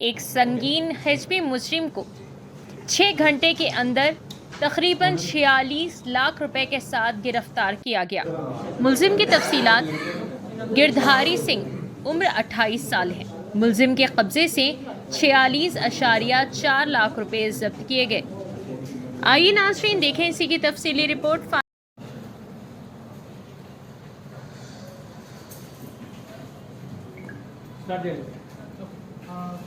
एक संगीन हिजबी मुजरिम को 6 घंटे के अंदर तकरीबन 46 लाख रुपए के साथ गिरफ्तार किया गया। मुलजिम की तफसीलात, गिरधारी सिंह उम्र 28 साल है। मुलजिम के कब्जे से 46.4 लाख रुपए जब्त किए गए। आइए नाज़रीन देखें इसी की तफसीली report.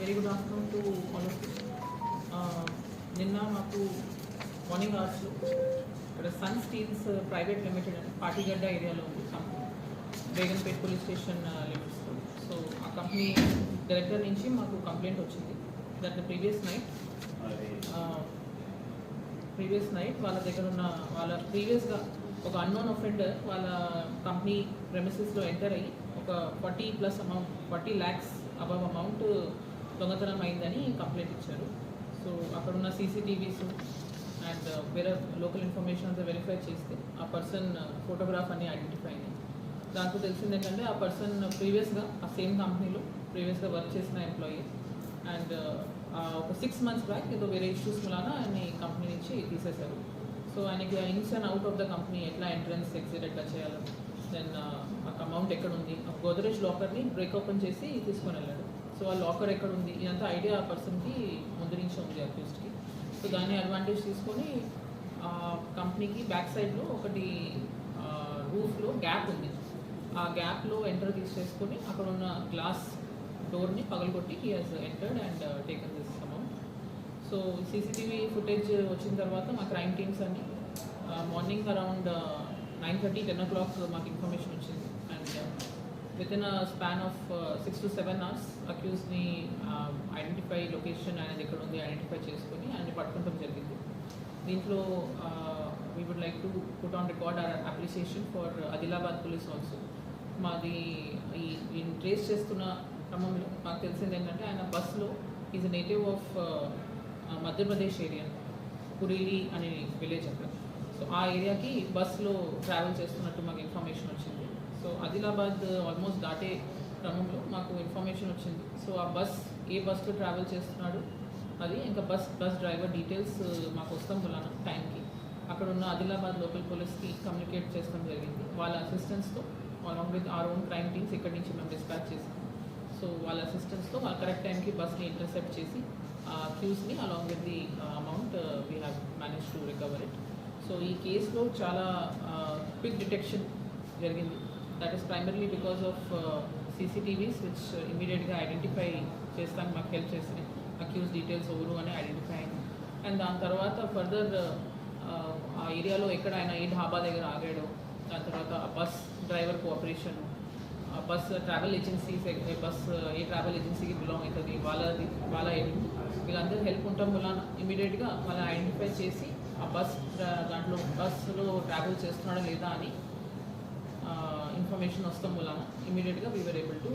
Very good afternoon to all of you. నిన్న మాకు మార్నింగ్ అవర్స్లో ఇక్కడ సన్ స్టీల్స్ ప్రైవేట్ లిమిటెడ్ అని పాటిగడ్డ ఏరియాలో ఉంది కంపెనీ, బేగన్పేట్ పోలీస్ స్టేషన్ లిమిట్స్లో. సో ఆ కంపెనీ డైరెక్టర్ నుంచి మాకు కంప్లైంట్ వచ్చింది దట్ ద ప్రీవియస్ నైట్ వాళ్ళ దగ్గర ఉన్న వాళ్ళ ప్రీవియస్గా ఒక అన్నోన్ అఫెండర్ వాళ్ళ కంపెనీ ప్రెమిసెస్లో ఎంటర్ అయ్యి ఒక 40 lakhs అబవ్ అమౌంట్ దొంగతనం అయిందని కంప్లైంట్ ఇచ్చారు. సో అక్కడున్న సీసీటీవీస్ అండ్ వేరే లోకల్ ఇన్ఫర్మేషన్ అంతా వెరిఫై చేస్తే ఆ పర్సన్ ఫోటోగ్రాఫ్ అని ఐడెంటిఫై అయింది. దాంట్లో తెలిసింది ఏంటంటే ఆ పర్సన్ ప్రీవియస్గా ఆ సేమ్ కంపెనీలో ప్రీవియస్గా వర్క్ చేసిన ఎంప్లాయీ అండ్ ఒక 6 months బ్యాక్ ఏదో వేరే ఇష్యూస్ వలన ఆయన్ని కంపెనీ నుంచి తీసేశారు. సో ఆయనకి ఇన్స్ and out of the company ఎట్లా ఎంట్రన్స్ ఎగ్జిట్ ఎట్లా చేయాలి, దెన్ అమౌంట్ ఎక్కడ ఉంది, గోదరేజ్ లాకర్ని బ్రేక్ ఓపెన్ చేసి తీసుకొని వెళ్ళాడు. సో ఆ లాకర్ ఎక్కడ ఉంది ఇదంతా ఐడియా ఆ పర్సన్కి ముందు నుంచి ఉంది అక్యూస్డ్కి. సో దాన్ని అడ్వాంటేజ్ తీసుకొని కంపెనీకి బ్యాక్ సైడ్లో ఒకటి రూఫ్లో గ్యాప్ ఉంది, ఆ గ్యాప్లో ఎంటర్ తీసేసుకొని అక్కడ ఉన్న గ్లాస్ డోర్ని పగలగొట్టి he has entered and taken this amount. So CCTV footage వచ్చిన తర్వాత మా క్రైమ్ టీమ్స్ అన్ని మార్నింగ్ అరౌండ్ 9:30, 10 o'clock మాకు ఇన్ఫర్మేషన్ వచ్చింది and with in a span of 6 to 7 hours అక్యూస్ని ఐడెంటిఫై లొకేషన్ అనేది ఎక్కడ ఉంది ఐడెంటిఫై చేసుకొని ఆయన్ని పట్టుకోవడం జరిగింది. దీంట్లో we would like to put on record our appreciation for Adilabad police also. మాది ఈ ట్రేస్ చేస్తున్న క్రమంలో మాకు తెలిసింది ఏంటంటే ఆయన బస్లో is native of Madhya Pradesh area, Kurili అనే విలేజ్ అక్కడ. సో ఆ ఏరియాకి బస్లో ట్రావెల్ చేస్తున్నట్టు మాకు ఇన్ఫర్మేషన్ వచ్చింది. సో ఆదిలాబాద్ ఆల్మోస్ట్ దాటే క్రమంలో మాకు ఇన్ఫర్మేషన్ వచ్చింది. సో ఆ ఏ బస్లో ట్రావెల్ చేస్తున్నాడు అది ఇంకా బస్ డ్రైవర్ డీటెయిల్స్ మాకు వస్తాం వలన టైంకి అక్కడ ఉన్న ఆదిలాబాద్ లోకల్ పోలీస్కి కమ్యూనికేట్ చేస్తాం జరిగింది. వాళ్ళ అసిస్టెన్స్తో along with our own crime teams ఇక్కడి నుంచి మేము డిస్పాచ్ చేసాం. సో వాళ్ళ అసిస్టెన్స్తో వాళ్ళ కరెక్ట్ టైంకి బస్ని ఇంటర్సెప్ట్ చేసి క్యూస్ని along with the amount we have manage to recover it. So ఈ కేసులో చాలా క్విక్ డిటెక్షన్ జరిగింది. That is primarily because of CCTVs which ఇమీడియట్గా ఐడెంటిఫై చేస్తానికి మాకు హెల్ప్ చేసినాయి. అక్యూస్ డీటెయిల్స్ ఎవరు అని ఐడెంటిఫై అయింది. అండ్ దాని తర్వాత ఫర్దర్ ఆ ఏరియాలో ఎక్కడ ఆయన ఏ ఢాబా దగ్గర ఆగాడో, దాని తర్వాత ఆ bus driver cooperation, bus travel agencies ఏ ట్రావెల్ ఏజెన్సీకి బిలాంగ్ అవుతుంది వాళ్ళ వీళ్ళందరూ హెల్ప్ ఉండటం వల్ల ఇమీడియట్గా వాళ్ళని ఐడెంటిఫై చేసి ఆ బస్సులో ట్రావెల్ చేస్తున్నాడా లేదా అని ఇన్ఫర్మేషన్ వస్తాం వలన ఇమీడియట్గా వీ వర్ ఏబుల్ టు